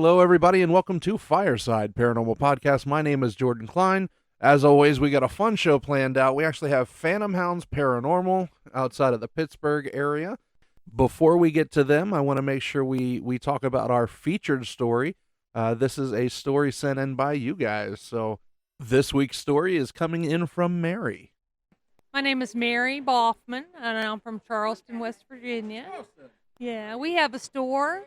Hello, everybody, and welcome to Fireside Paranormal Podcast. My name is Jordan Cline. As always, we got a fun show planned out. We actually have Phantomhounds Paranormal outside of the Pittsburgh area. Before we get to them, I want to make sure we talk about our featured story. This is a story sent in by you guys. So this week's story is coming in from Mary. My name is Mary Boffman, and I'm from Charleston, West Virginia. Yeah, we have a store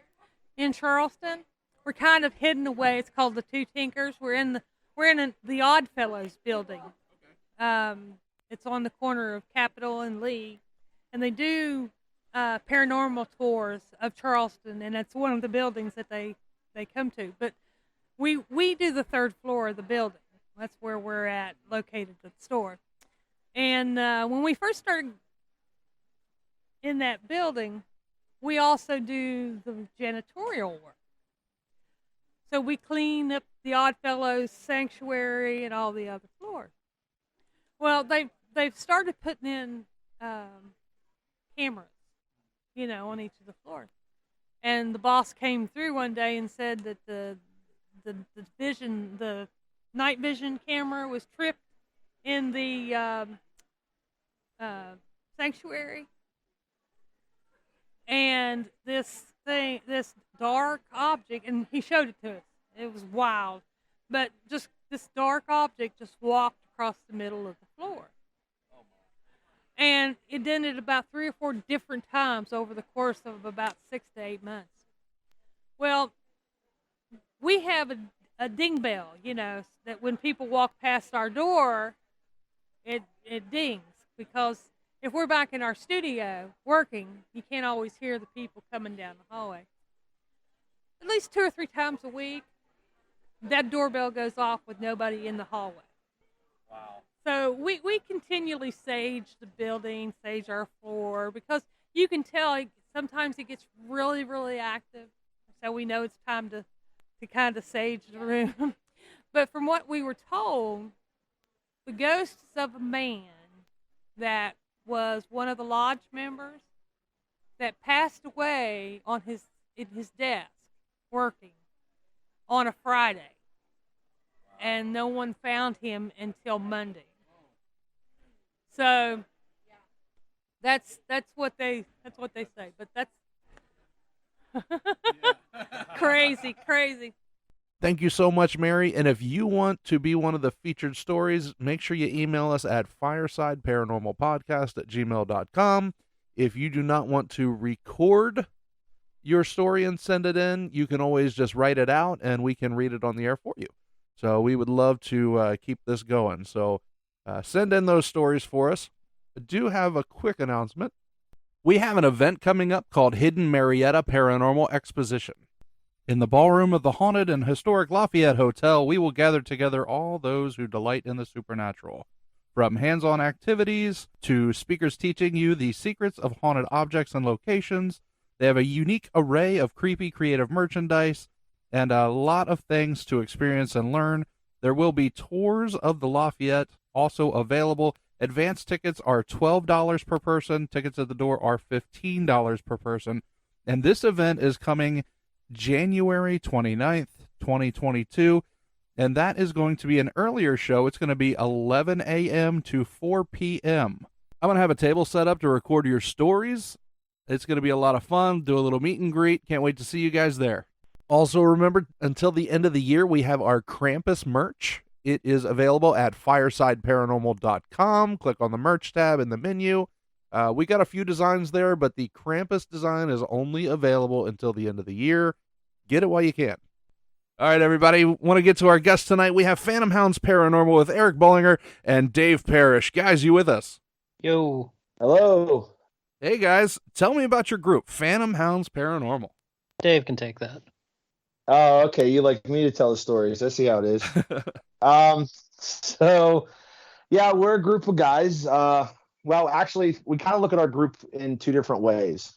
in Charleston. We're kind of hidden away. It's called the Two Tinkers. We're in the Oddfellows building. It's on the corner of Capitol and Lee, and they do paranormal tours of Charleston, and it's one of the buildings that they come to. But we do the third floor of the building. That's where we're at, located at the store. And when we first started in that building, we also do the janitorial work. So we clean up the Oddfellows sanctuary and all the other floors. Well, they've started putting in cameras, on each of the floors. And the boss came through one day and said that the night vision camera was tripped in the sanctuary, and this dark object, and he showed it to us. It was wild, but just this dark object just walked across the middle of the floor. And it did it about 3 or 4 different times over the course of about 6 to 8 months. Well, we have a ding bell, that when people walk past our door, it dings, because if we're back in our studio working, you can't always hear the people coming down the hallway. At least 2 or 3 times a week, that doorbell goes off with nobody in the hallway. Wow. So we continually sage the building, sage our floor, because you can tell sometimes it gets really, really active. So we know it's time to kind of sage the room. But from what we were told, the ghosts of a man that was one of the lodge members that passed away in his desk working on a Friday, and no one found him until Monday. So that's what they say, but that's crazy. Thank you so much, Mary. And if you want to be one of the featured stories, make sure you email us at firesideparanormalpodcast@gmail.com. If you do not want to record your story and send it in, you can always just write it out and we can read it on the air for you. So we would love to keep this going. So send in those stories for us. I do have a quick announcement. We have an event coming up called Hidden Marietta Paranormal Exposition. In the ballroom of the haunted and historic Lafayette Hotel, we will gather together all those who delight in the supernatural. From hands-on activities to speakers teaching you the secrets of haunted objects and locations, they have a unique array of creepy creative merchandise and a lot of things to experience and learn. There will be tours of the Lafayette also available. Advance tickets are $12 per person. Tickets at the door are $15 per person. And this event is coming January 29th, 2022, and that is going to be an earlier show. It's going to be 11 a.m. to 4 p.m. I'm going to have a table set up to record your stories. It's going to be a lot of fun. Do a little meet and greet. Can't wait to see you guys there. Also, remember, until the end of the year, we have our Krampus merch. It is available at firesideparanormal.com. Click on the merch tab in the menu. We got a few designs there, but the Krampus design is only available until the end of the year. Get it while you can. All right, everybody, want to get to our guest tonight. We have Phantomhounds Paranormal with Eric Bollinger and Dave Parish. Guys, you with us? Yo. Hello. Hey, guys. Tell me about your group, Phantomhounds Paranormal. Dave can take that. Oh, okay. You like me to tell the stories. I see how it is. So, yeah, we're a group of guys. Well, actually, we kind of look at our group in 2 different ways.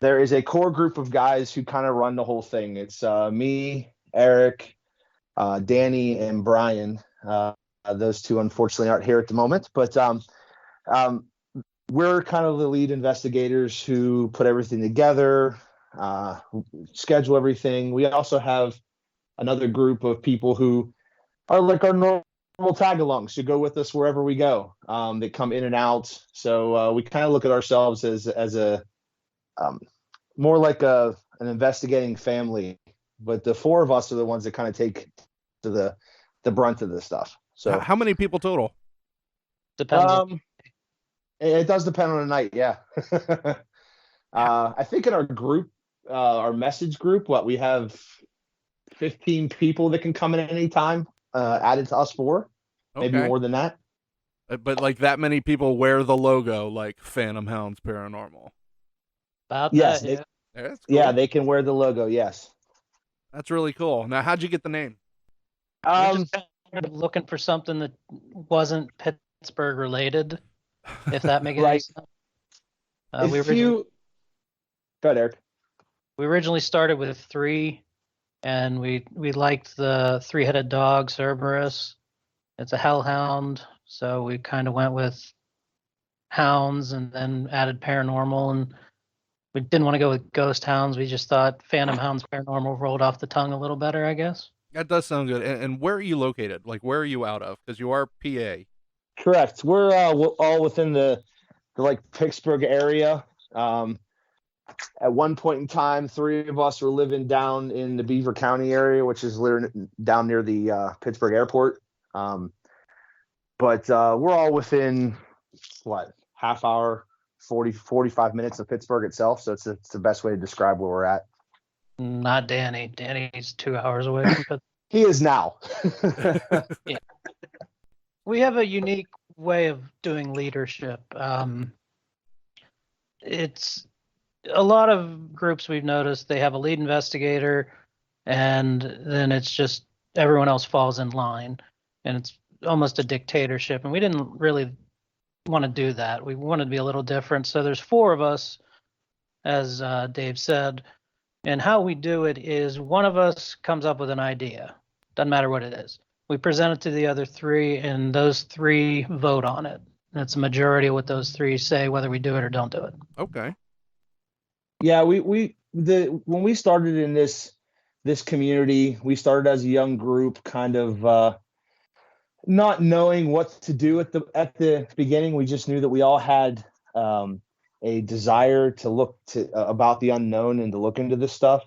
There is a core group of guys who kind of run the whole thing. It's me, Eric, Danny, and Brian. Those 2, unfortunately, aren't here at the moment. But we're kind of the lead investigators who put everything together. schedule everything. We also have another group of people who are like our normal tag-alongs who go with us wherever we go. They come in and out. So we kind of look at ourselves as a more like an investigating family. But the four of us are the ones that kind of take to the brunt of this stuff. So How many people total? Depends. On, it does depend on the night. Yeah. I think in our group, our message group, we have 15 people that can come in at any time, added to us four, maybe Okay. more than that. But like that many people wear the logo like Phantomhounds Paranormal. about Yes, that, yeah. That's cool. Yeah, they can wear the logo. Yes. That's really cool. Now, how'd you get the name? We're just kind of looking for something that wasn't Pittsburgh related, if that makes any Right. sense. Go ahead, Eric. We originally started with 3, and we liked the 3-headed dog, Cerberus. It's a hellhound, so we kind of went with hounds and then added paranormal, and we didn't want to go with ghost hounds. We just thought Phantomhounds Paranormal rolled off the tongue a little better, I guess. That does sound good. And where are you located? Like, where are you out of? Because you are PA. Correct. We're all within the like Pittsburgh area. At one point in time, 3 of us were living down in the Beaver County area, which is down near the Pittsburgh airport. But we're all within half hour, 45 minutes of Pittsburgh itself. So it's the best way to describe where we're at. Not Danny. Danny's 2 hours away from Pittsburgh. He is now. Yeah. We have a unique way of doing leadership. It's a lot of groups we've noticed, they have a lead investigator, and then it's just everyone else falls in line, and it's almost a dictatorship. And we didn't really want to do that. We wanted to be a little different. So there's 4 of us, as Dave said. And how we do it is one of us comes up with an idea. Doesn't matter what it is. We present it to the other 3, and those 3 vote on it. That's a majority of what those 3 say, whether we do it or don't do it. Okay. Yeah, when we started in this community, we started as a young group, kind of not knowing what to do at the beginning. We just knew that we all had a desire to look about the unknown and to look into this stuff.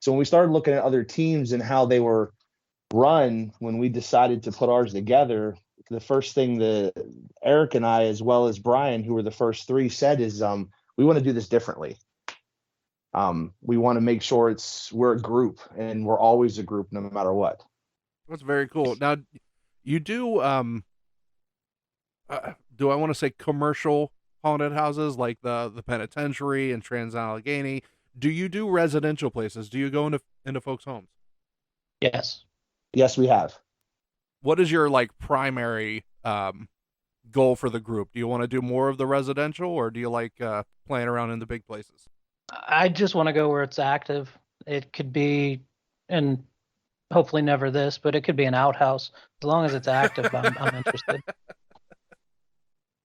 So when we started looking at other teams and how they were run, when we decided to put ours together, the first thing that Eric and I, as well as Brian, who were the first 3, said is we want to do this differently. We want to make sure we're a group, and we're always a group no matter what. That's very cool. Now, you do I want to say commercial haunted houses like the penitentiary and Trans-Allegheny? Do you do residential places? Do you go into folks' homes? Yes. Yes, we have. What is your like primary goal for the group? Do you want to do more of the residential, or do you like playing around in the big places? I just want to go where it's active. It could be, and hopefully never this, but it could be an outhouse. As long as it's active, I'm interested.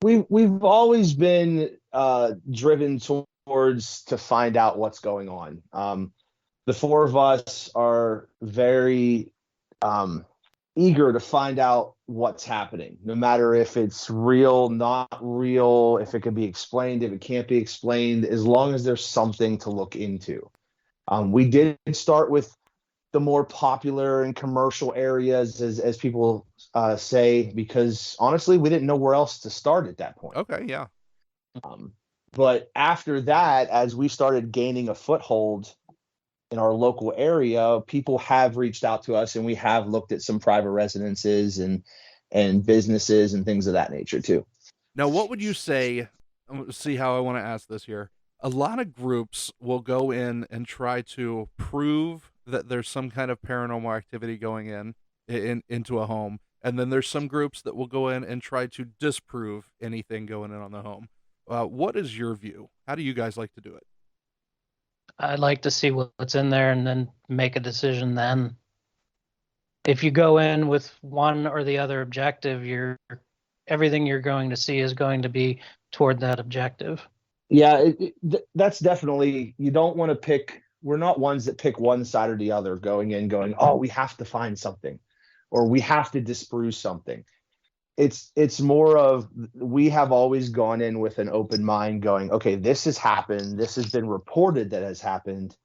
We've always been driven towards to find out what's going on. The 4 of us are very eager to find out what's happening, no matter if it's real, not real, if it can be explained, if it can't be explained, as long as there's something to look into. We did start with the more popular and commercial areas, as people say, because honestly, we didn't know where else to start at that point. Okay, yeah. But after that, as we started gaining a foothold in our local area, people have reached out to us, and we have looked at some private residences and businesses and things of that nature too. Now, what would you say? See how I want to ask this here. A lot of groups will go in and try to prove that there's some kind of paranormal activity going into a home, and then there's some groups that will go in and try to disprove anything going in on the home. What is your view? How do you guys like to do it? I'd like to see what's in there and then make a decision then. If you go in with one or the other objective, everything you're going to see is going to be toward that objective. Yeah, that's definitely, you don't want to pick ones that pick one side or the other, going, oh, we have to find something, or we have to disprove something. It's more of, we have always gone in with an open mind, going, okay, this has happened, this has been reported that has happened,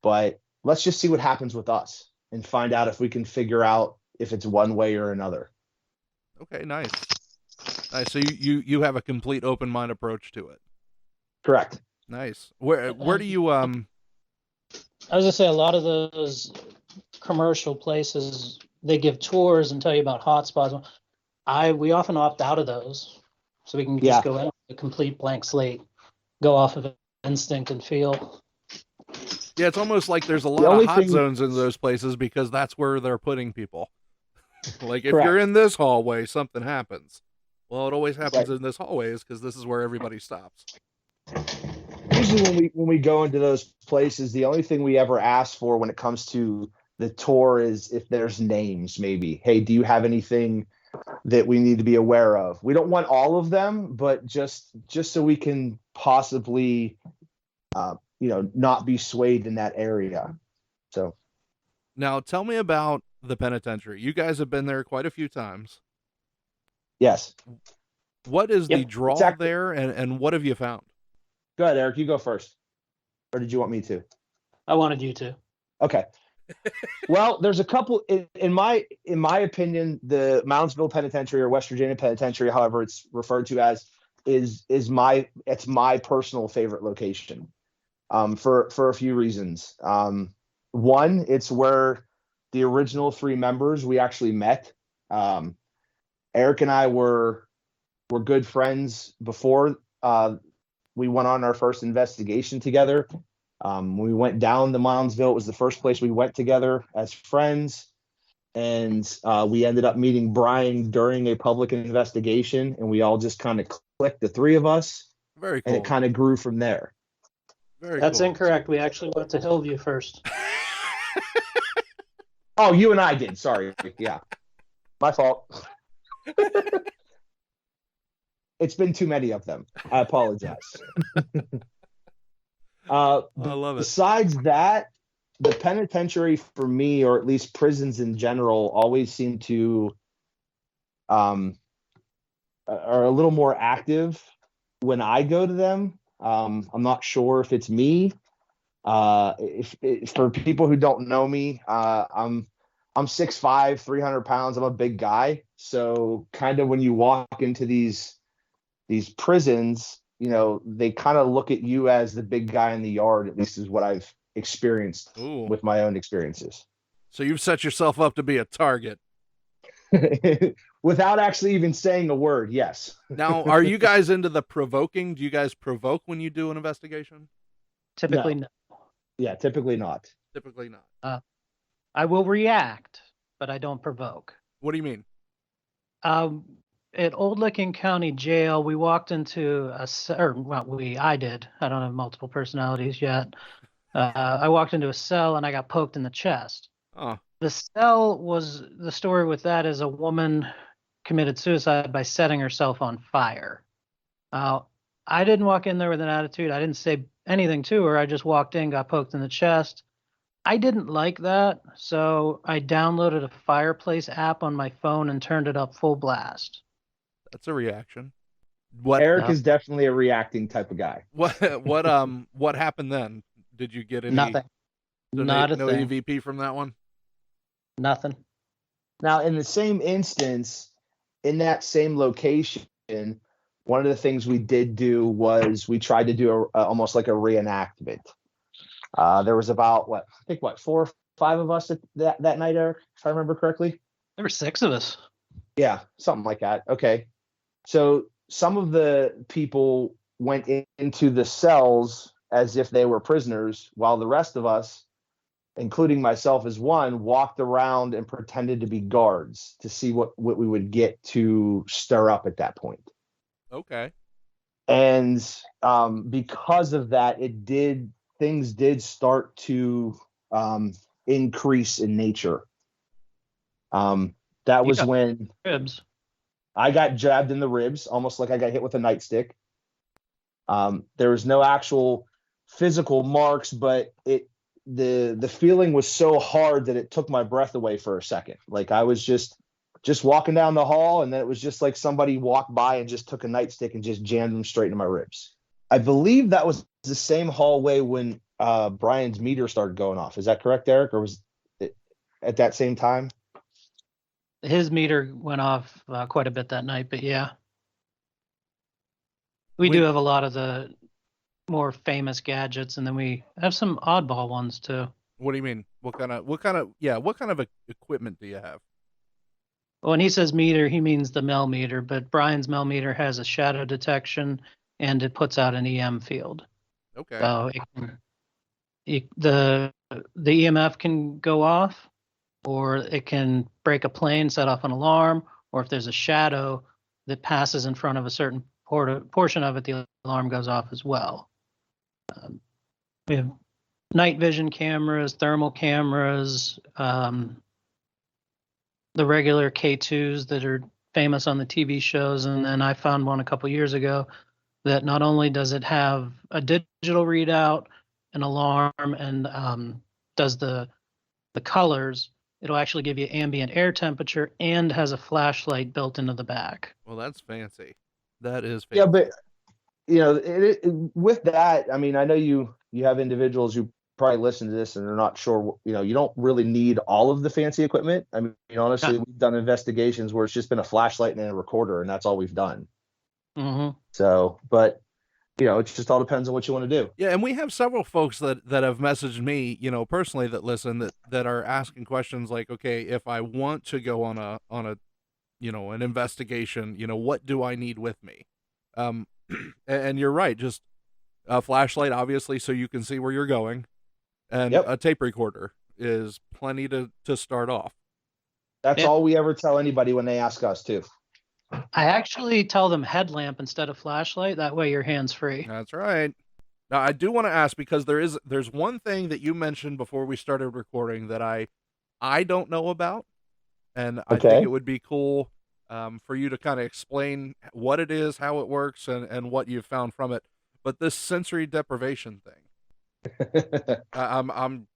but let's just see what happens with us and find out if we can figure out if it's one way or another. Okay, nice. Nice. So you have a complete open mind approach to it. Correct. Nice. Where do you I was gonna say, a lot of those commercial places, they give tours and tell you about hotspots. We often opt out of those, so we can just go in with a complete blank slate, go off of instinct and feel. Yeah, it's almost like there's a lot of hot zones in those places because that's where they're putting people. Like, if you're in this hallway, something happens. Well, it always happens in this hallway because this is where everybody stops. Usually when we go into those places, the only thing we ever ask for when it comes to the tour is if there's names, maybe. Hey, do you have anything that we need to be aware of? We don't want all of them, but just so we can possibly, not be swayed in that area. So now tell me about the penitentiary. You guys have been there quite a few times. Yes. What is the draw there, and what have you found? Go ahead, Eric. You go first. Or did you want me to? I wanted you to. Okay. Well, there's a couple. In my opinion, the Moundsville Penitentiary, or West Virginia Penitentiary, however it's referred to as, it's my personal favorite location. For a few reasons. One, it's where the original 3 members we actually met. Eric and I were good friends before we went on our first investigation together. We went down to Moundsville. It was the first place we went together as friends. And we ended up meeting Brian during a public investigation, and we all just kind of clicked, the 3 of us. Very cool. And it kind of grew from there. That's incorrect. We actually went to Hillview first. Oh, you and I did. Sorry. Yeah. My fault. It's been too many of them. I apologize. I love it. Besides that, the penitentiary for me, or at least prisons in general, always seem to are a little more active when I go to them. I'm not sure if it's me. If for people who don't know me, I'm 6'5", 300 pounds. I'm a big guy. So kind of when you walk into these prisons, they kind of look at you as the big guy in the yard, at least is what I've experienced with my own experiences. So you've set yourself up to be a target. Without actually even saying a word, yes. Now, are you guys into the provoking? Do you guys provoke when you do an investigation? Typically no. Yeah, typically not. Typically not. I will react, but I don't provoke. What do you mean? At Old Licking County Jail, we walked into I did. I don't have multiple personalities yet. I walked into a cell and I got poked in the chest. Oh. The story with that is a woman committed suicide by setting herself on fire. I didn't walk in there with an attitude. I didn't say anything to her. I just walked in, got poked in the chest. I didn't like that, so I downloaded a Fireplace app on my phone and turned it up full blast. That's a reaction. Eric is definitely a reacting type of guy. What happened then? Did you get any? Nothing. Not a no thing. EVP from that one? Nothing. Now, in the same instance, in that same location, one of the things we did do was we tried to do almost like a reenactment. There was about 4 or 5 of us that night, Eric, if I remember correctly. There were 6 of us. Yeah, something like that. Okay. So some of the people went into the cells as if they were prisoners, while the rest of us, including myself as one, walked around and pretended to be guards to see what we would get to stir up at that point. Okay. And because of that, things did start to increase in nature. That was when ribs. I got jabbed in the ribs, almost like I got hit with a nightstick. There was no actual physical marks, but the feeling was so hard that it took my breath away for a second. Like I was just walking down the hall, and then it was just like somebody walked by and just took a nightstick and just jammed them straight into my ribs. I believe that was the same hallway when Brian's meter started going off. Is that correct, Eric? Or was it at that same time? His meter went off quite a bit that night, but yeah. We do have a lot of the more famous gadgets, and then we have some oddball ones too. What do you mean? What kind of equipment do you have? When he says meter, he means the Mel meter, but Brian's Mel meter has a shadow detection and it puts out an EM field. Okay. So the EMF can go off, or it can break a plane, set off an alarm, or if there's a shadow that passes in front of a certain portion of it, the alarm goes off as well. We have night vision cameras, thermal cameras, the regular K2s that are famous on the TV shows. And then I found one a couple years ago that not only does it have a digital readout, an alarm, and does the colors, it'll actually give you ambient air temperature and has a flashlight built into the back. Well, that's fancy. That is fancy. Yeah, but with that, I mean, I know you have individuals who probably listen to this and they're not sure, you don't really need all of the fancy equipment. I mean, honestly, we've done investigations where it's just been a flashlight and a recorder, and that's all we've done. Mm-hmm. So, but it just all depends on what you want to do. Yeah, and we have several folks that have messaged me, personally, that listen, that are asking questions like, okay, if I want to go on a an investigation, what do I need with me? And you're right, just a flashlight, obviously, so you can see where you're going, and a tape recorder is plenty to start off. That's all we ever tell anybody when they ask us too. I actually tell them headlamp instead of flashlight. That way you're hands-free. That's right. Now, I do want to ask, because there's one thing that you mentioned before we started recording that I don't know about, and I think it would be cool for you to kind of explain what it is, how it works, and what you've found from it. But this sensory deprivation thing, I'm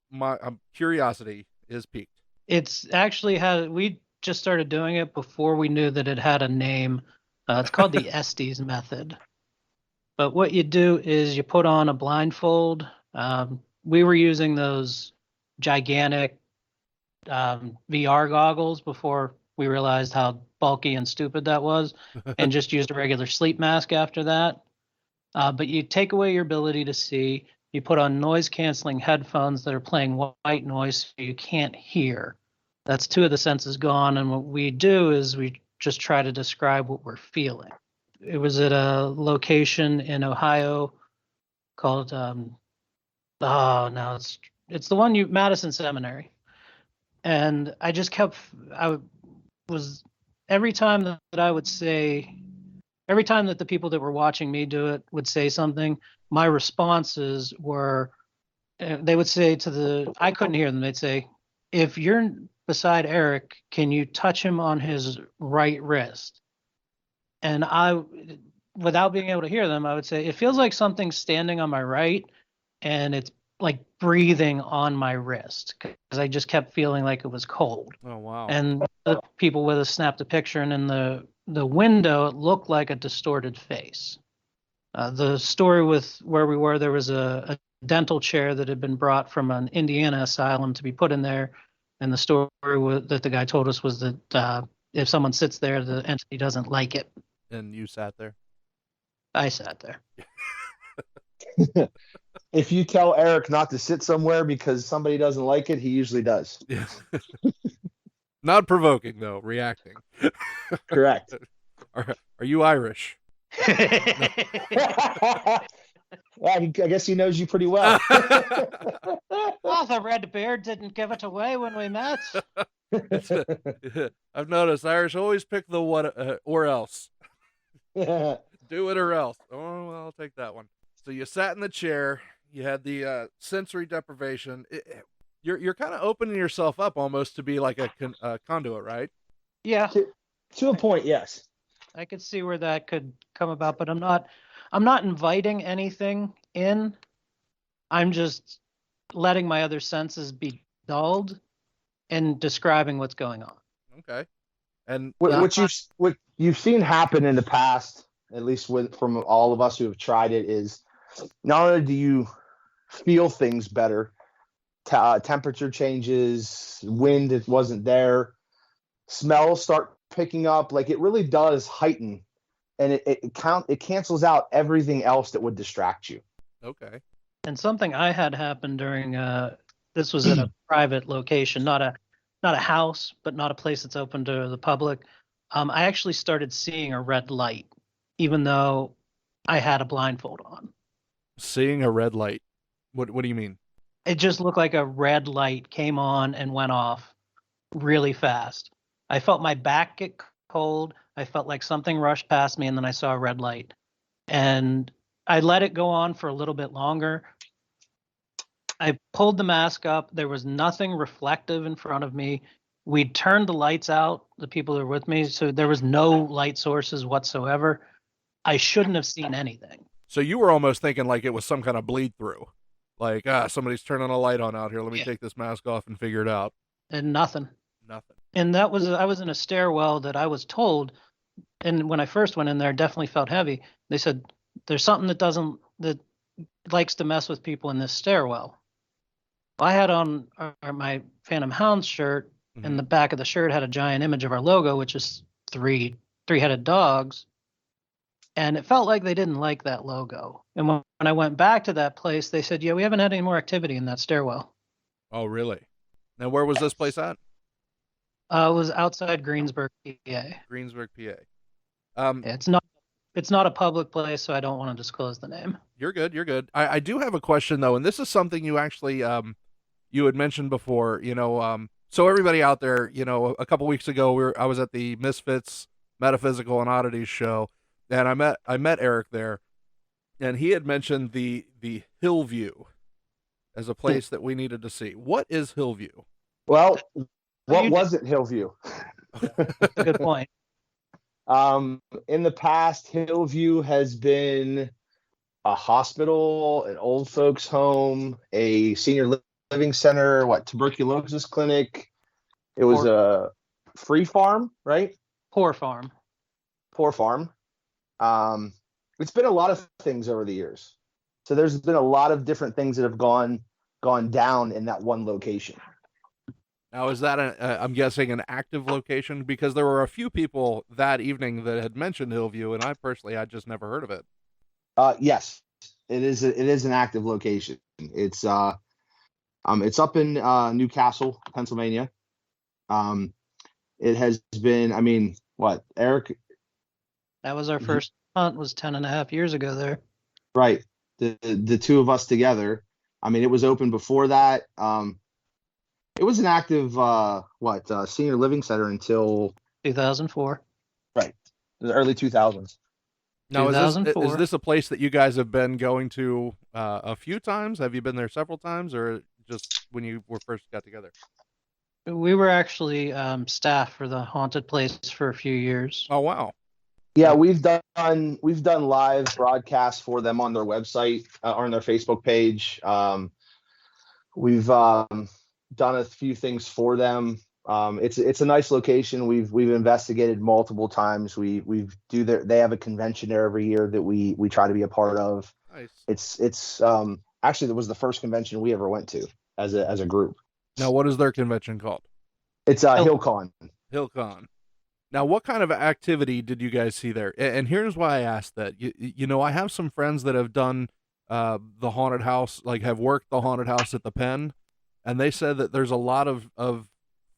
curiosity is piqued. It's actually we just started doing it before we knew that it had a name. It's called the Estes Method. But what you do is you put on a blindfold. We were using those gigantic VR goggles before we realized how bulky and stupid that was, and just used a regular sleep mask after that. But you take away your ability to see. You put on noise-canceling headphones that are playing white noise so you can't hear. That's two of the senses gone, and what we do is we just try to describe what we're feeling. It was at a location in Ohio called it's the one Madison Seminary. And I just every time that the people that were watching me do it would say something, my responses were, they would say I couldn't hear them. They'd say, if you're beside Eric, can you touch him on his right wrist? And without being able to hear them, I would say, it feels like something's standing on my right and it's like breathing on my wrist, because I just kept feeling like it was cold. Oh, wow. And the people with us snapped a picture, and in the window, it looked like a distorted face. The story with where we were, there was a dental chair that had been brought from an Indiana asylum to be put in there. And the story that the guy told us was that if someone sits there, the entity doesn't like it. And you sat there? I sat there. If you tell Eric not to sit somewhere because somebody doesn't like it, he usually does. Yeah. Not provoking, though, reacting. Correct. Are you Irish? Well, I guess he knows you pretty well. Well, the red beard didn't give it away when we met. I've noticed Irish always pick the what or else. Do it or else. Oh, well, I'll take that one. So you sat in the chair. You had the sensory deprivation. You're kind of opening yourself up almost to be like a conduit, right? Yeah. To a point, yes. I could see where that could come about, but I'm not inviting anything in. I'm letting my other senses be dulled and describing what's going on. Okay. And What you've seen happen in the past, at least from all of us who have tried it, is not only do you feel things better, temperature changes, wind it wasn't there, smells start picking up. Like, it really does heighten, and it cancels out everything else that would distract you. okay. And something I had happen during this was at a private location, not a house, but not a place that's open to the public. I actually started seeing a red light, even though I had a blindfold on. Seeing a red light. What do you mean? It just looked like a red light came on and went off really fast. I felt my back get cold. I felt like something rushed past me, and then I saw a red light. And I let it go on for a little bit longer. I pulled the mask up. There was nothing reflective in front of me. We turned the lights out, the people who were with me, so there was no light sources whatsoever. I shouldn't have seen anything. So you were almost thinking like it was some kind of bleed through. Like, somebody's turning a light on out here. Let me take this mask off and figure it out. And nothing. Nothing. And I was in a stairwell that I was told, and when I first went in there, definitely felt heavy. They said, there's something that likes to mess with people in this stairwell. I had on my Phantomhounds shirt, and the back of the shirt had a giant image of our logo, which is three-headed dogs. And it felt like they didn't like that logo. And when I went back to that place, they said, yeah, we haven't had any more activity in that stairwell. Oh, really? Now, where was this place at? It was outside Greensburg, PA. Greensburg, PA. Yeah, it's not a public place, so I don't want to disclose the name. You're good. You're good. I do have a question, though, and this is something you actually you had mentioned before. So everybody out there, a couple weeks ago, I was at the Misfits Metaphysical and Oddities show, and I met Eric there, and he had mentioned the Hillview as a place that we needed to see. What is Hillview? Well, what was it, Hillview? That's a good point. In the past, Hillview has been a hospital, an old folks home, a senior living center, tuberculosis clinic. It was a free farm, right? Poor farm. It's been a lot of things over the years. So there's been a lot of different things that have gone down in that one location. Now, is that I'm guessing an active location? Because there were a few people that evening that had mentioned Hillview, and I personally had just never heard of it. Yes, it is. It is an active location. It's up in Newcastle, Pennsylvania. It has been. I mean, what, Eric? That was our first hunt. Was 10.5 years ago there. Right. The two of us together. I mean, it was open before that. It was an active senior living center until 2004. Right, the early 2000s. Now, is this a place that you guys have been going to a few times? Have you been there several times, or just when you first got together? We were actually staff for the haunted place for a few years. Oh, wow. Yeah, we've done live broadcasts for them on their website or on their Facebook page. We've done a few things for them. It's a nice location. We've investigated multiple times. They have a convention there every year that we try to be a part of. Nice. It's actually, that was the first convention we ever went to as a group. Now, what is their convention called? It's HillCon. HillCon. Now, what kind of activity did you guys see there? And here's why I asked that. I have some friends that have done the haunted house, like have worked the haunted house at the Pen, and they said that there's a lot of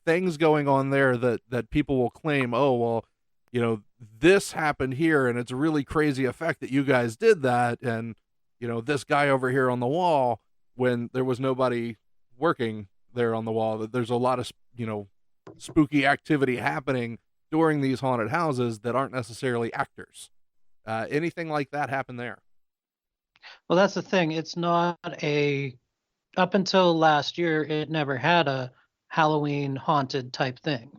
things going on there that people will claim, oh, well, this happened here, and it's a really crazy effect that you guys did that, and, this guy over here on the wall, when there was nobody working there on the wall, that there's a lot of, spooky activity happening during these haunted houses that aren't necessarily actors. Anything like that happen there? Well, that's the thing. It's not up until last year, it never had a Halloween haunted type thing.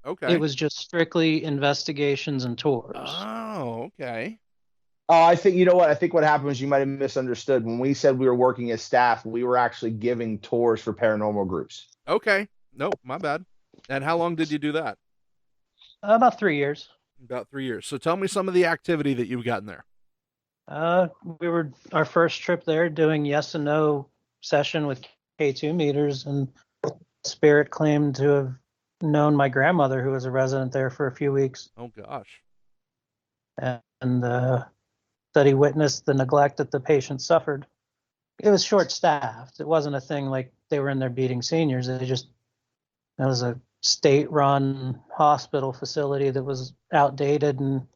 Okay. It was just strictly investigations and tours. Oh, okay. Oh, I think you know what? I think what happened was you might have misunderstood. When we said we were working as staff, we were actually giving tours for paranormal groups. Okay. Nope, my bad. And how long did you do that? About 3 years. About 3 years. So tell me some of the activity that you've gotten there. We were our first trip there doing yes and no session with K2 meters, and Spirit claimed to have known my grandmother, who was a resident there for a few weeks, Oh gosh. and said he witnessed the neglect that the patient suffered. It was short-staffed. It wasn't a thing like they were in there beating seniors. It was a state-run hospital facility that was outdated, and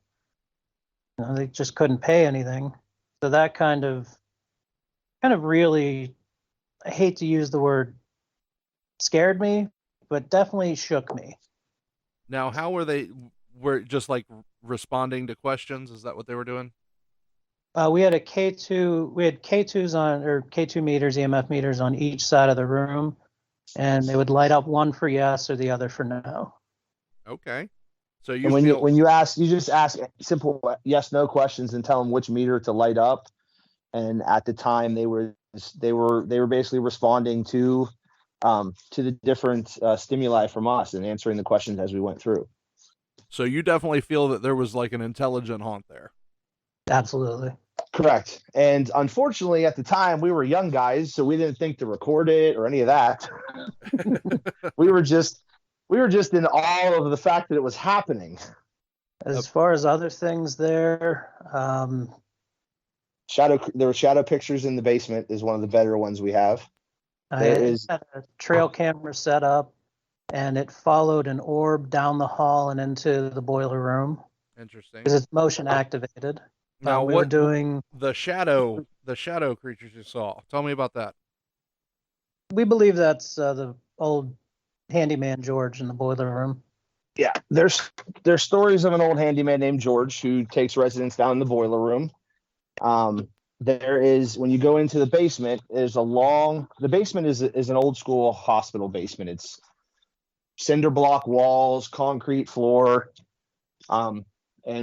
they just couldn't pay anything. So that kind of really, I hate to use the word scared me, but definitely shook me. Now, how were they? Were just like responding to questions? Is that what they were doing? We had K2s on, or K2 meters, EMF meters on each side of the room, and they would light up one for yes or the other for no. Okay. So And when you ask, you just ask simple yes no questions and tell them which meter to light up. And at the time, they were basically responding to the different stimuli from us and answering the questions as we went through. So you definitely feel that there was like an intelligent haunt there. Absolutely. Correct. And unfortunately, at the time, we were young guys, so we didn't think to record it or any of that. we were just in awe of the fact that it was happening. As far as other things there, there were shadow pictures in the basement is one of the better ones we have. I had a trail camera set up, and it followed an orb down the hall and into the boiler room Interesting. because it's motion activated. Now, we what were doing? the shadow creatures you saw? Tell me about that. We believe that's the old handyman George in the boiler room. Yeah, there's stories of an old handyman named George who takes residence down in the boiler room. There is, when you go into the basement, the basement is an old school hospital basement. It's cinder block walls, concrete floor. And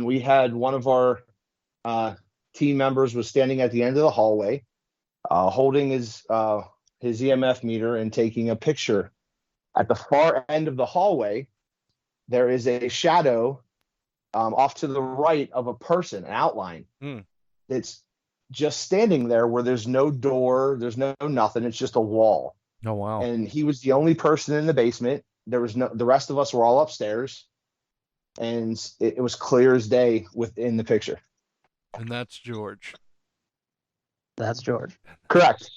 we had one of our team members was standing at the end of the hallway, holding his EMF meter and taking a picture. At the far end of the hallway, there is a shadow off to the right of a person, an outline. It's just standing there where there's no door, there's no nothing. It's just a wall. Oh, wow. And he was the only person in the basement. The rest of us were all upstairs, and it was clear as day within the picture. And that's George. That's George. Correct.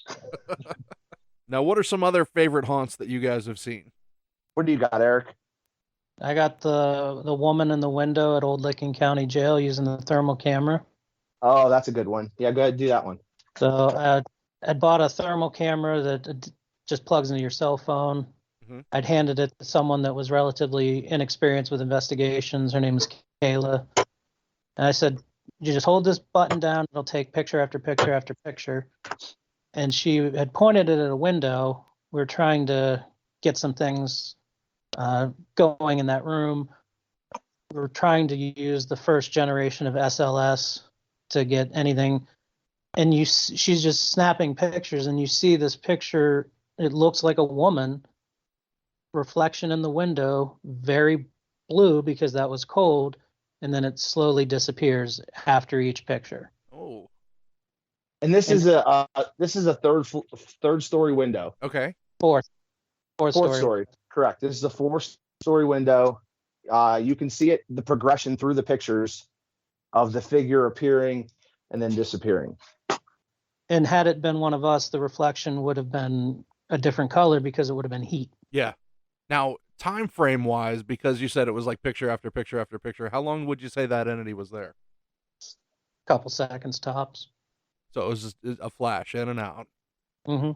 Now, what are some other favorite haunts that you guys have seen? What do you got, Eric? I got the woman in the window at Old Licking County Jail using the thermal camera. Oh, that's a good one. Yeah, go ahead and do that one. So I'd bought a thermal camera that just plugs into your cell phone. Mm-hmm. I'd handed it to someone that was relatively inexperienced with investigations. Her name is Kayla. And I said, you just hold this button down, it'll take picture after picture after picture. And she had pointed it at a window. We were trying to get some things going in that room. We were trying to use the first generation of SLS to get anything. And she's just snapping pictures, and you see this picture. It looks like a woman, reflection in the window, very blue because that was cold, and then it slowly disappears after each picture. Oh. And this is a third story window. Okay. Fourth story. Correct. This is a 4-story window. You can see the progression through the pictures of the figure appearing and then disappearing. And had it been one of us, the reflection would have been a different color because it would have been heat. Yeah. Now, time frame wise, because you said it was like picture after picture after picture, how long would you say that entity was there? Couple seconds tops. So it was just a flash in and out. Mm-hmm.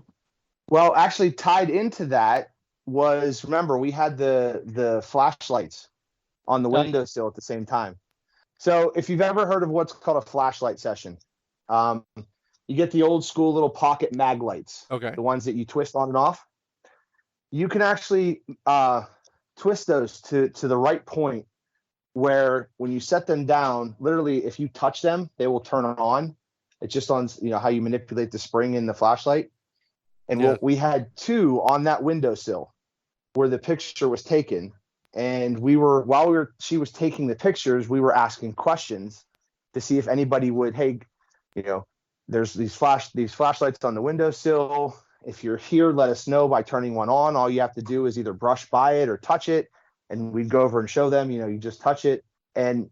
Well, actually tied into that was, remember, we had the flashlights on the windowsill at the same time. So if you've ever heard of what's called a flashlight session, you get the old school little pocket mag lights. Okay. The ones that you twist on and off. You can actually twist those to the right point where when you set them down, literally, if you touch them, they will turn on. It's just on, how you manipulate the spring in the flashlight. And Yeah. we had 2 on that windowsill where the picture was taken. And while she was taking the pictures, we were asking questions to see if anybody would, hey, there's these flashlights on the windowsill. If you're here, let us know by turning one on. All you have to do is either brush by it or touch it. And we'd go over and show them, you just touch it. And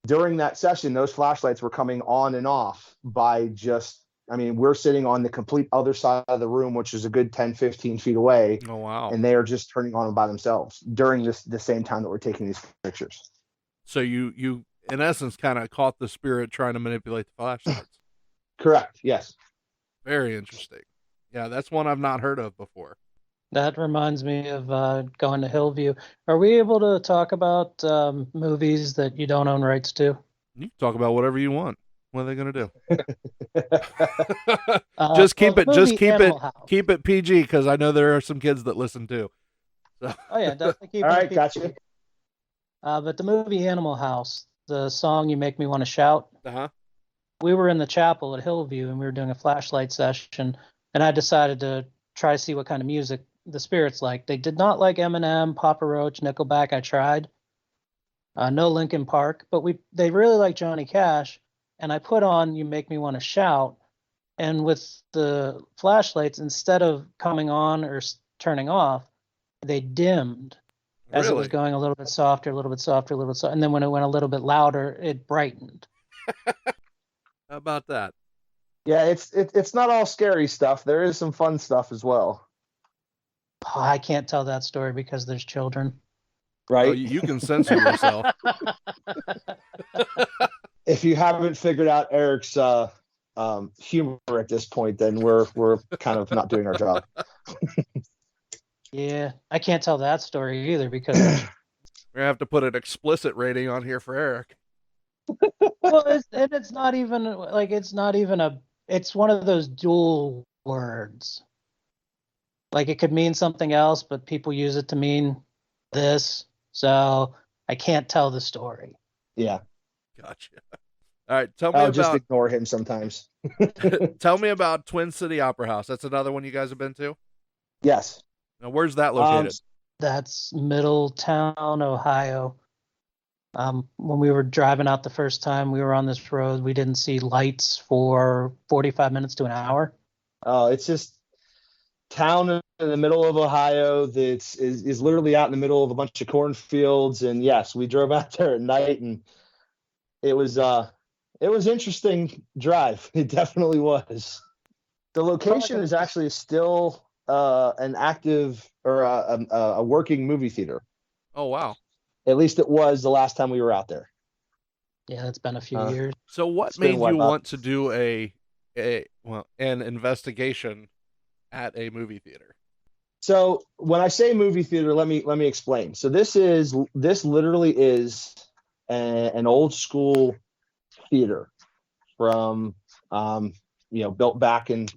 during that session, those flashlights were coming on and off by we're sitting on the complete other side of the room, which is a good 10, 15 feet away. Oh, wow. And they are just turning on by themselves during the same time that we're taking these pictures. So you in essence, kind of caught the spirit trying to manipulate the flashlights. Correct. Yes. Very interesting. Yeah, that's one I've not heard of before. That reminds me of going to Hillview. Are we able to talk about movies that you don't own rights to? You can talk about whatever you want. What are they going to do? Just keep it PG, because I know there are some kids that listen too. So. Oh yeah, definitely keep All it right, PG. gotcha. But the movie Animal House, the song "You Make Me Want to Shout." Uh-huh. We were in the chapel at Hillview and we were doing a flashlight session, and I decided to try to see what kind of music the spirits like. They did not like Eminem, Papa Roach, Nickelback. I tried. No Linkin Park, but they really like Johnny Cash. And I put on "You Make Me Want to Shout," and with the flashlights, instead of coming on or turning off, they dimmed as it was going a little bit softer, a little bit softer, a little bit softer. And then when it went a little bit louder, it brightened. How about that? Yeah, it's not all scary stuff. There is some fun stuff as well. Oh, I can't tell that story because there's children. Right? Oh, you can censor yourself. If you haven't figured out Eric's humor at this point, then we're kind of not doing our job. Yeah, I can't tell that story either because we're gonna have to put an explicit rating on here for Eric. Well, it's not even like it's one of those dual words. Like it could mean something else, but people use it to mean this. So I can't tell the story. Yeah. Gotcha. All right, tell me about. Just ignore him sometimes. Tell me about Twin City Opera House. That's another one you guys have been to? Yes. Now, where's that located? That's Middletown, Ohio. When we were driving out the first time we were on this road, we didn't see lights for 45 minutes to an hour. Oh, it's just town in the middle of Ohio that is literally out in the middle of a bunch of cornfields. And yes, we drove out there at night, and it was interesting drive. It definitely was. The location is actually still an active or a working movie theater. Oh, wow. At least it was the last time we were out there. Yeah, it's been a few years. So what made you want to do an investigation at a movie theater? So when I say movie theater, let me explain. So this literally is an old school theater from built back in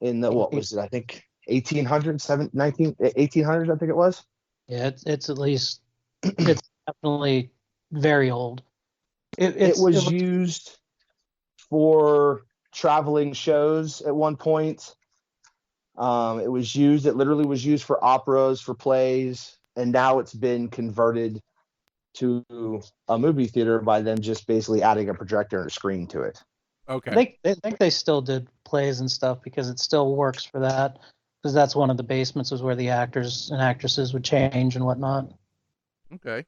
the, what was it? I think 1800s, 1800s, I think it was. Yeah, it's at least it's definitely very old. It was used for traveling shows at one point. It literally was used for operas, for plays, and now it's been converted to a movie theater by them just basically adding a projector and a screen to it. Okay. I think they still did plays and stuff because it still works for that, because that's one of the basements was where the actors and actresses would change and whatnot. Okay.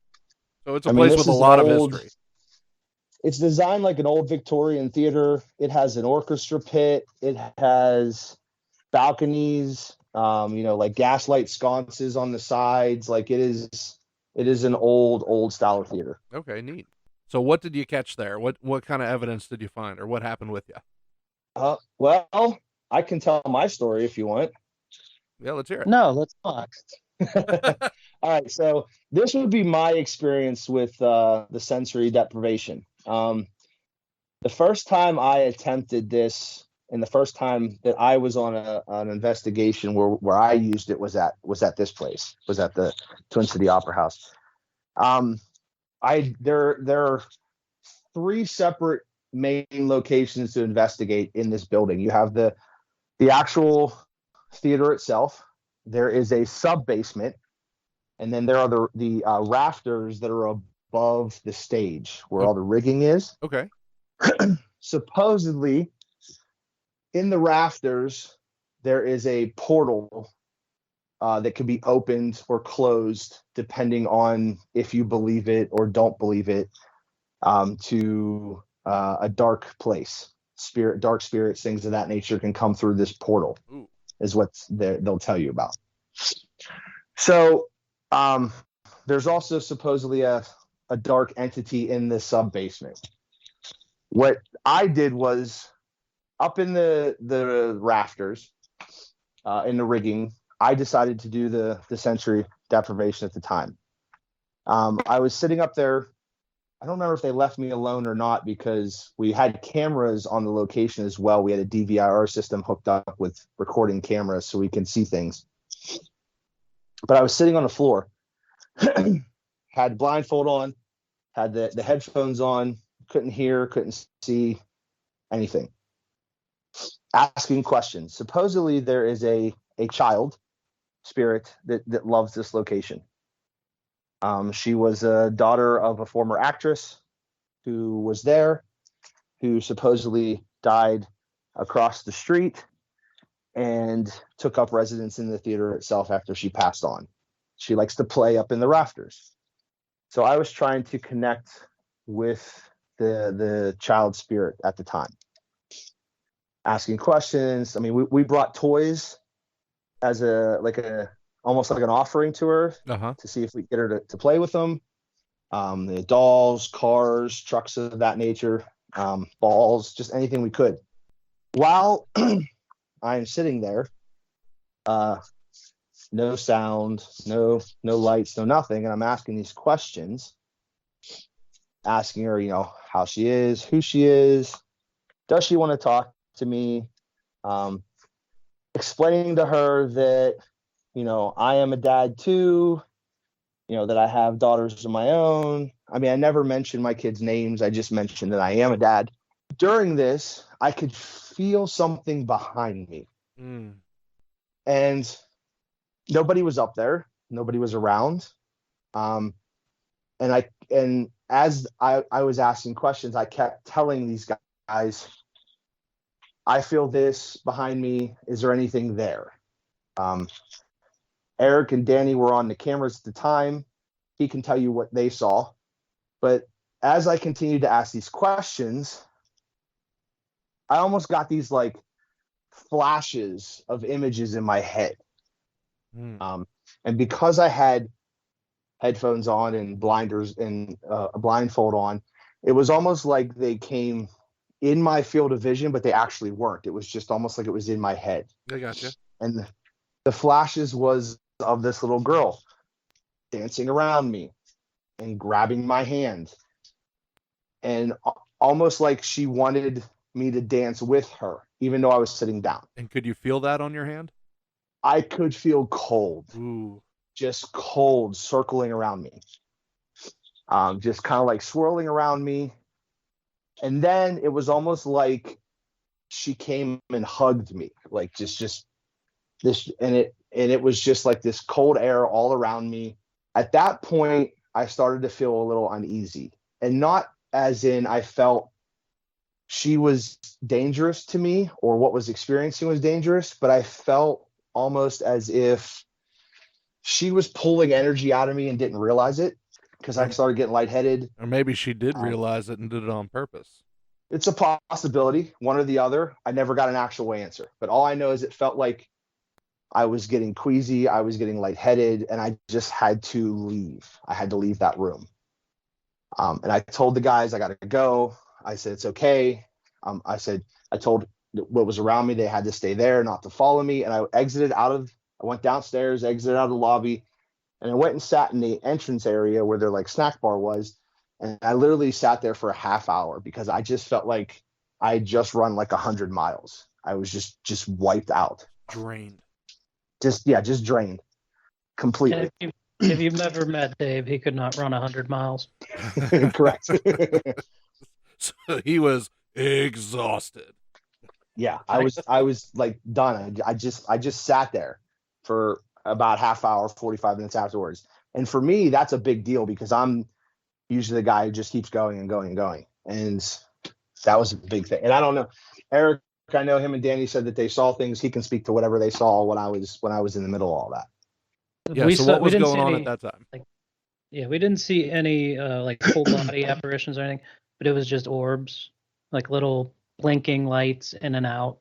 So it's a place with a lot of history. It's designed like an old Victorian theater. It has an orchestra pit. It has balconies, like gaslight sconces on the sides. Like it is an old style of theater. Okay, neat. So what did you catch there? What kind of evidence did you find, or what happened with you? Well, I can tell my story if you want. Yeah, let's hear it. No, let's not. All right, so this would be my experience with the sensory deprivation. The first time I attempted this, and the first time that I was on an investigation where I used it was at this place, was at the Twin City Opera House. There are three separate main locations to investigate in this building. You have the actual theater itself. There is a sub basement, and then there are the rafters that are above the stage where all the rigging is. Okay. Supposedly, in the rafters, there is a portal that can be opened or closed depending on if you believe it or don't believe it, to a dark place. Dark spirits, things of that nature can come through this portal. Ooh. Is what they'll tell you about. So there's also supposedly a dark entity in the sub basement. What I did was up in the rafters, in the rigging, I decided to do the sensory deprivation at the time. I was sitting up there. I don't remember if they left me alone or not, because we had cameras on the location as well. We had a DVR system hooked up with recording cameras so we can see things. But I was sitting on the floor, had blindfold on, had the headphones on, couldn't hear, couldn't see anything. Asking questions. Supposedly there is a child spirit that loves this location. She was a daughter of a former actress who was there, who supposedly died across the street and took up residence in the theater itself after she passed on. She likes to play up in the rafters. So I was trying to connect with the child spirit at the time, asking questions. I mean, we brought toys as almost like an offering to her, to see if we get her to play with them. The dolls, cars, trucks of that nature, balls, just anything we could. While I'm sitting there, no sound, no lights, no nothing, and I'm asking these questions, asking her, how she is, who she is, does she want to talk to me, explaining to her that I am a dad too, that I have daughters of my own. I mean, I never mentioned my kids' names. I just mentioned that I am a dad. During this, I could feel something behind me. And nobody was up there. Nobody was around. And as I was asking questions, I kept telling these guys, I feel this behind me. Is there anything there? Eric and Danny were on the cameras at the time. He can tell you what they saw. But as I continued to ask these questions, I almost got these like flashes of images in my head. And because I had headphones on and blinders and a blindfold on, it was almost like they came in my field of vision, but they actually weren't. It was just almost like it was in my head. I gotcha. And the flashes was of this little girl dancing around me and grabbing my hand, and almost like she wanted me to dance with her, even though I was sitting down. And could you feel that on your hand? I could feel cold. Ooh. Just cold circling around me, just kind of like swirling around me. And then it was almost like she came and hugged me, like just this, and it was just like this cold air all around me. At that point, I started to feel a little uneasy, and not as in I felt she was dangerous to me or what was experiencing was dangerous, but I felt almost as if she was pulling energy out of me and didn't realize it, because I started getting lightheaded. Or maybe she did realize it and did it on purpose. It's a possibility, one or the other. I never got an actual answer, but all I know is it felt like I was getting queasy, I was getting lightheaded, and I just had to leave. I had to leave that room. And I told the guys, I got to go. I said, it's okay. I told what was around me, they had to stay there, not to follow me. And I went downstairs, exited out of the lobby, and I went and sat in the entrance area where their like snack bar was. And I literally sat there for a half hour because I just felt like I had just run like 100 miles. I was just wiped out. Drained. Just drained completely. And If you've never met Dave, he could not run 100 miles. Correct. So he was exhausted. Yeah, I was like done. I just sat there for about half hour, 45 minutes afterwards. And for me, that's a big deal because I'm usually the guy who just keeps going and going and going. And that was a big thing. And I don't know, Eric, I know him and Danny said that they saw things. He can speak to whatever they saw when I was in the middle of all that. Yeah, so what was going on at that time? Yeah, we didn't see any like full body apparitions or anything, but it was just orbs, like little blinking lights in and out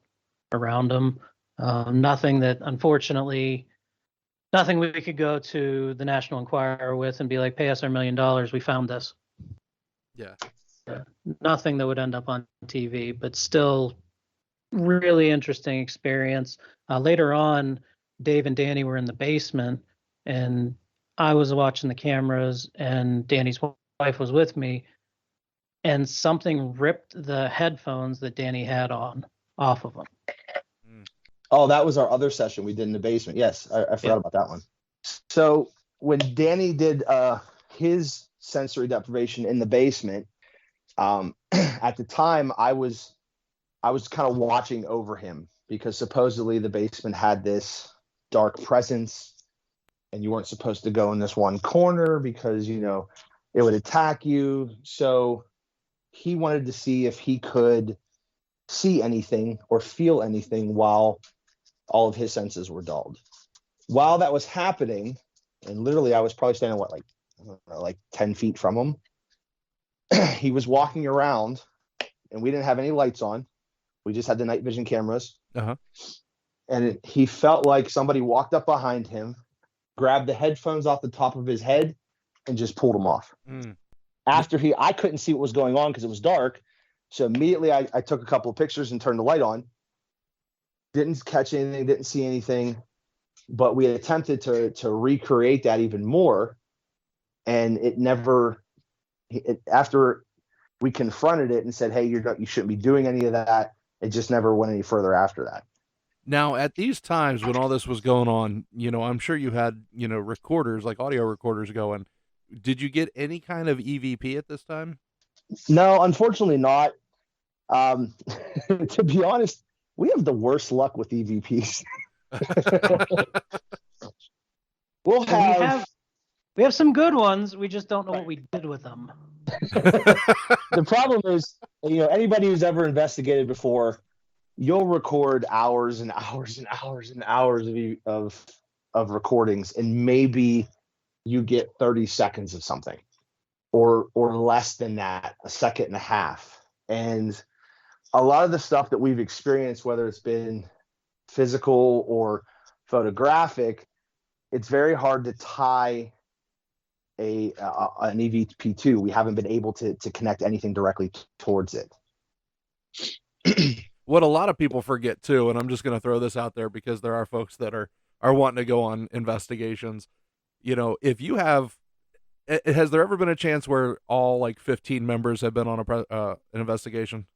around them. Nothing that, unfortunately, nothing we could go to the National Enquirer with and be like, pay us our $1 million. We found this. Yeah. Nothing that would end up on TV, but still really interesting experience. Later on, Dave and Danny were in the basement, and I was watching the cameras, and Danny's wife was with me, and something ripped the headphones that Danny had on off of him. Oh, that was our other session we did in the basement. Yes, I forgot about that one. So when Danny did his sensory deprivation in the basement, at the time I was kind of watching over him because supposedly the basement had this dark presence and you weren't supposed to go in this one corner because, you know, it would attack you. So he wanted to see if he could see anything or feel anything while all of his senses were dulled. While that was happening, and literally I was probably standing, like 10 feet from him, he was walking around and we didn't have any lights on. We just had the night vision cameras. Uh-huh. And he felt like somebody walked up behind him, grabbed the headphones off the top of his head, and just pulled them off. After I couldn't see what was going on because it was dark. So immediately I took a couple of pictures and turned the light on. Didn't catch anything, didn't see anything. But we attempted to recreate that even more. And it never, after we confronted it and said, hey, you shouldn't be doing any of that, it just never went any further after that. Now, at these times when all this was going on, you know, I'm sure you had, you know, recorders, like audio recorders going. Did you get any kind of EVP at this time? No, unfortunately not. To be honest, we have the worst luck with EVPs. We have some good ones. We just don't know what we did with them. The problem is, you know, anybody who's ever investigated before, you'll record hours and hours and hours and hours of recordings, and maybe you get 30 seconds of something, or less than that, a second and a half. And a lot of the stuff that we've experienced, whether it's been physical or photographic, it's very hard to tie an EVP to. We haven't been able to connect anything directly towards it. What a lot of people forget too, and I'm just going to throw this out there because there are folks that are wanting to go on investigations. You know, if you have, has there ever been a chance where all like 15 members have been on an investigation?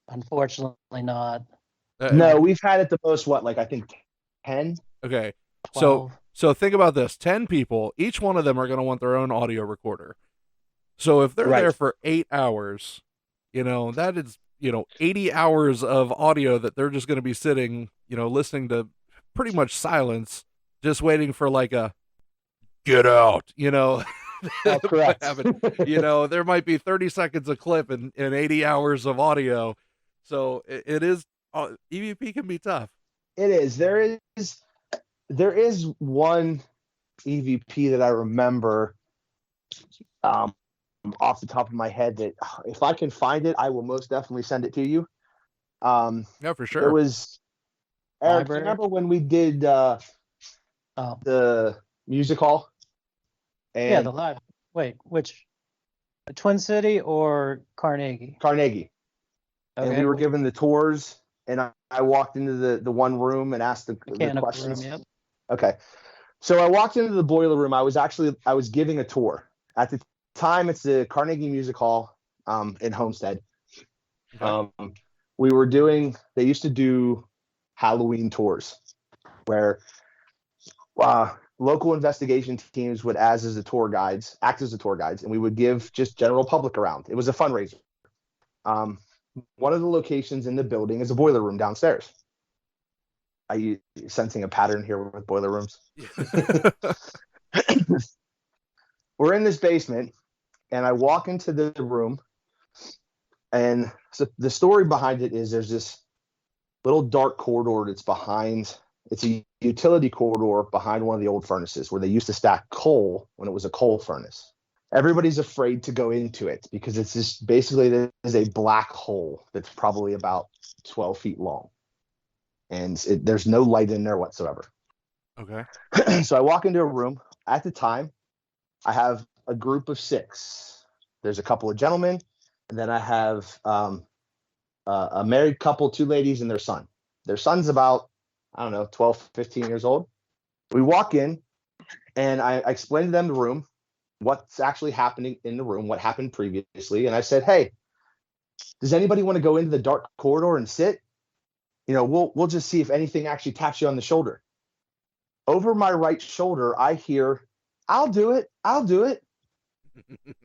Unfortunately not. No, we've had at the most, I think 10. Okay. 12. So think about this, 10 people, each one of them are going to want their own audio recorder. So if they're there for 8 hours, you know, that is, you know, 80 hours of audio that they're just going to be sitting, you know, listening to pretty much silence, just waiting for like a get out, you know. Oh, correct. You know, there might be 30 seconds of clip and 80 hours of audio. So it is, EVP can be tough. It is. There is one EVP that I remember off the top of my head that if I can find it, I will most definitely send it to you. Yeah, for sure. It was, Eric, remember when we did the music hall? And yeah, the live. Wait, which? Twin City or Carnegie? Carnegie. Okay. And we were given the tours, and I walked into the one room and asked the questions. Room, yep. Okay. So I walked into the boiler room. I was giving a tour. At the time, it's the Carnegie Music Hall in Homestead. Okay. They used to do Halloween tours where local investigation teams would act as the tour guides, and we would give just general public around. It was a fundraiser. One of the locations in the building is a boiler room downstairs. Are you sensing a pattern here with boiler rooms? We're in this basement, and I walk into the room, and so the story behind it is there's this little dark corridor that's behind. It's a utility corridor behind one of the old furnaces where they used to stack coal when it was a coal furnace. Everybody's afraid to go into it because it's just basically there's a black hole that's probably about 12 feet long. And there's no light in there whatsoever. Okay. So I walk into a room. At the time, I have a group of 6. There's a couple of gentlemen, and then I have a married couple, 2 ladies and their son. Their son's about, 12, 15 years old. We walk in, and I explained to them the room, what's actually happening in the room, what happened previously. And I said, hey, does anybody want to go into the dark corridor and sit? We'll just see if anything actually taps you on the shoulder. Over my right shoulder, I hear, I'll do it.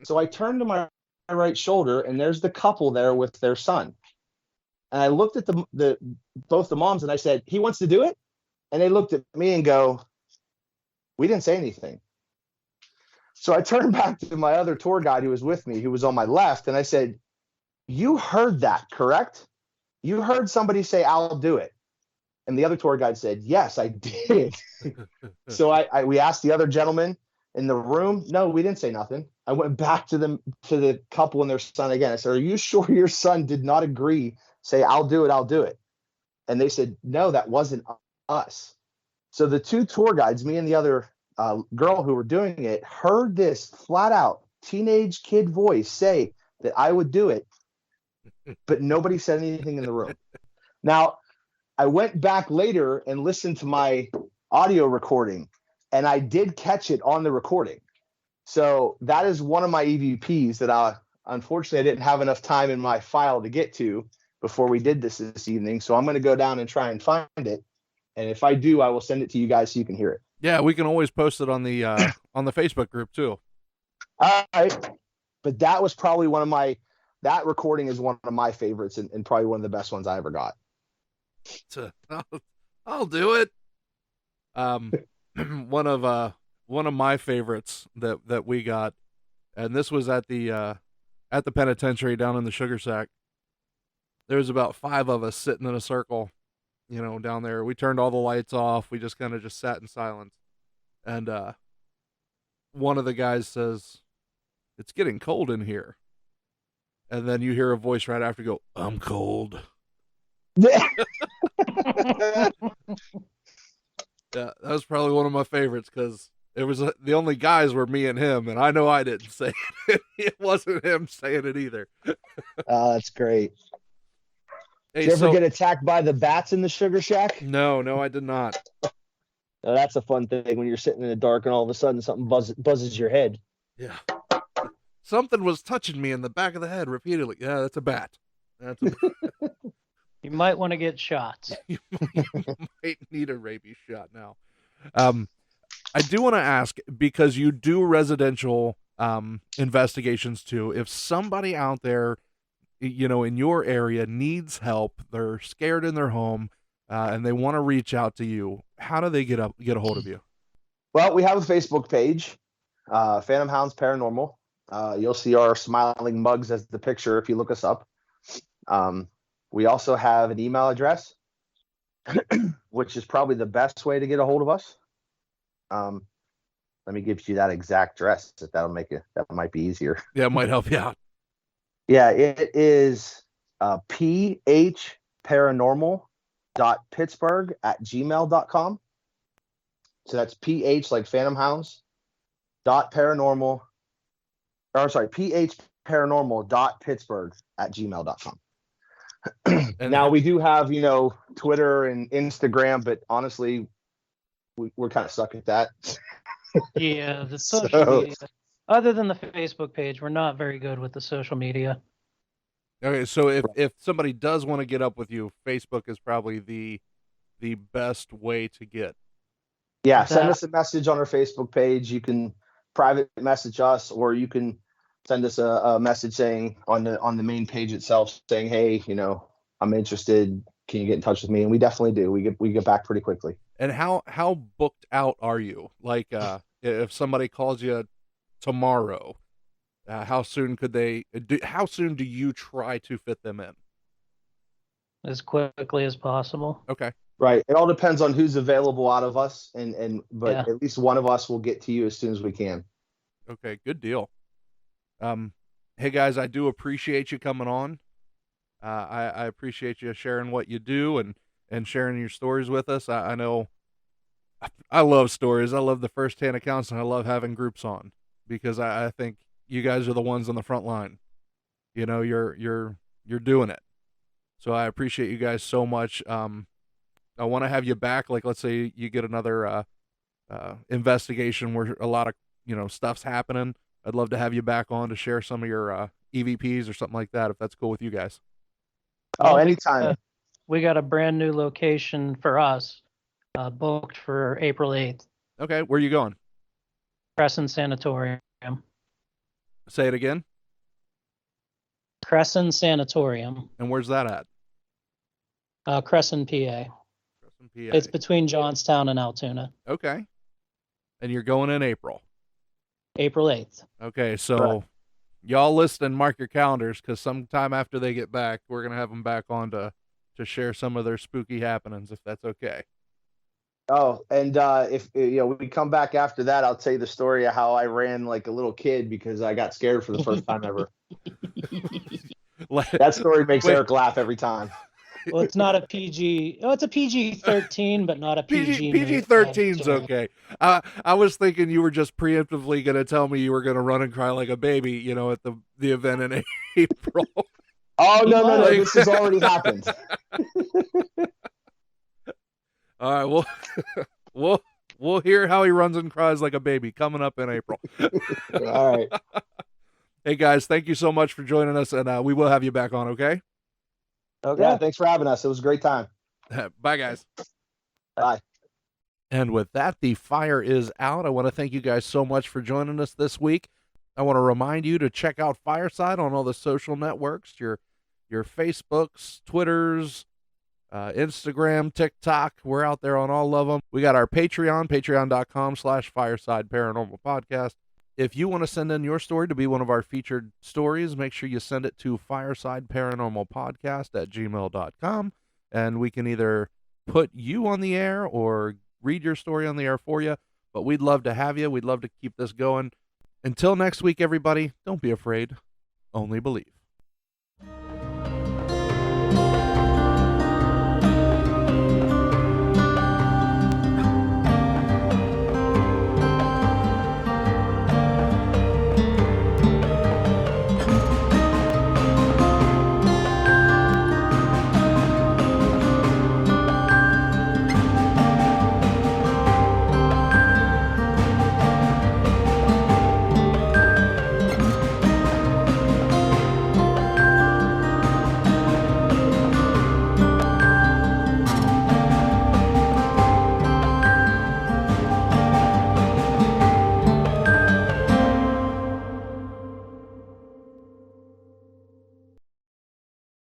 So I turn to my right shoulder, and there's the couple there with their son. And I looked at both the moms, and I said, he wants to do it? And they looked at me and go, we didn't say anything. So I turned back to my other tour guide who was with me, who was on my left, and I said, you heard that, correct? You heard somebody say, I'll do it. And the other tour guide said, yes, I did. So we asked the other gentleman in the room. No, we didn't say nothing. I went back to the couple and their son again. I said, are you sure your son did not agree? Say, I'll do it. And they said, no, that wasn't us. So the 2 tour guides, me and the other girl who were doing it, heard this flat out teenage kid voice say that I would do it, but nobody said anything in the room. Now, I went back later and listened to my audio recording, and I did catch it on the recording. So that is one of my EVPs that unfortunately I didn't have enough time in my file to get to before we did this evening. So I'm going to go down and try and find it. And if I do, I will send it to you guys so you can hear it. Yeah, we can always post it on the Facebook group too. All right. But that was probably that recording is one of my favorites and probably one of the best ones I ever got. I'll do it. One of my favorites that we got, and this was at the penitentiary down in the Sugar Sack. There was about 5 of us sitting in a circle, down there. We turned all the lights off. We just kind of just sat in silence. And one of the guys says, it's getting cold in here. And then you hear a voice right after go, I'm cold. Yeah, that was probably one of my favorites because it was the only guys were me and him, and I know I didn't say it. It wasn't him saying it either. Oh, that's great. Hey, did you ever get attacked by the bats in the Sugar Shack? No, I did not. No, that's a fun thing when you're sitting in the dark and all of a sudden something buzzes your head. Yeah. Something was touching me in the back of the head repeatedly. Yeah, that's a bat. You might want to get shots. You might need a rabies shot now. I do want to ask, because you do residential investigations too, if somebody out there, in your area needs help, they're scared in their home, and they want to reach out to you, how do they get a hold of you? Well, we have a Facebook page, Phantomhounds Paranormal. You'll see our smiling mugs as the picture if you look us up. We also have an email address, which is probably the best way to get a hold of us. Let me give you that exact address if that might be easier. Yeah, it might help you out. Yeah, it is phparanormal.pittsburgh@gmail.com. So that's ph like Phantom Hounds .paranormal, or sorry, phparanormal.pittsburgh@gmail.com. And now we do have, Twitter and Instagram, but honestly, we're kind of stuck at that. Yeah, the social media. Other than the Facebook page, we're not very good with the social media. Okay, so if somebody does want to get up with you, Facebook is probably the best way to get. Yeah, send us a message on our Facebook page. You can private message us, or you can send us a message saying on the main page itself saying, hey, I'm interested. Can you get in touch with me? And we definitely do. We get back pretty quickly. And how booked out are you? Like, if somebody calls you tomorrow, how soon do you try to fit them in? As quickly as possible. Okay. Right. It all depends on who's available out of us, but Yeah. at least one of us will get to you as soon as we can. Okay, good deal. Hey guys, I do appreciate you coming on. I appreciate you sharing what you do and sharing your stories with us. I know I love stories. I love the firsthand accounts, and I love having groups on because I think you guys are the ones on the front line. You're doing it. So I appreciate you guys so much. I want to have you back. Like, let's say you get another investigation where a lot of stuff's happening. I'd love to have you back on to share some of your EVPs or something like that, if that's cool with you guys. Oh, anytime. We got a brand new location for us, booked for April 8th. Okay, where are you going? Crescent Sanatorium. Say it again. Crescent Sanatorium. And where's that at? Crescent, PA. Crescent, PA. It's between Johnstown and Altoona. Okay. And you're going in April. April 8th. Okay, so y'all listen and mark your calendars, because sometime after they get back, we're going to have them back on to share some of their spooky happenings, if that's okay. Oh, and if we come back after that, I'll tell you the story of how I ran like a little kid because I got scared for the first time ever. That story makes Eric laugh every time. Well, it's not a PG. Oh, it's a PG-13, but not a PG. PG-13's okay. I was thinking you were just preemptively going to tell me you were going to run and cry like a baby, at the event in April. Oh, no. This has already happened. All right, we'll hear how he runs and cries like a baby coming up in April. All right. Hey guys, thank you so much for joining us, and we will have you back on. Okay. Okay. Yeah, thanks for having us. It was a great time. Bye, guys. Bye. And with that, the fire is out. I want to thank you guys so much for joining us this week. I want to remind you to check out Fireside on all the social networks, your Facebooks, Twitters, Instagram, TikTok. We're out there on all of them. We got our Patreon, patreon.com/Fireside Paranormal Podcast. If you want to send in your story to be one of our featured stories, make sure you send it to firesideparanormalpodcast@gmail.com, and we can either put you on the air or read your story on the air for you. But we'd love to have you. We'd love to keep this going. Until next week, everybody, don't be afraid. Only believe.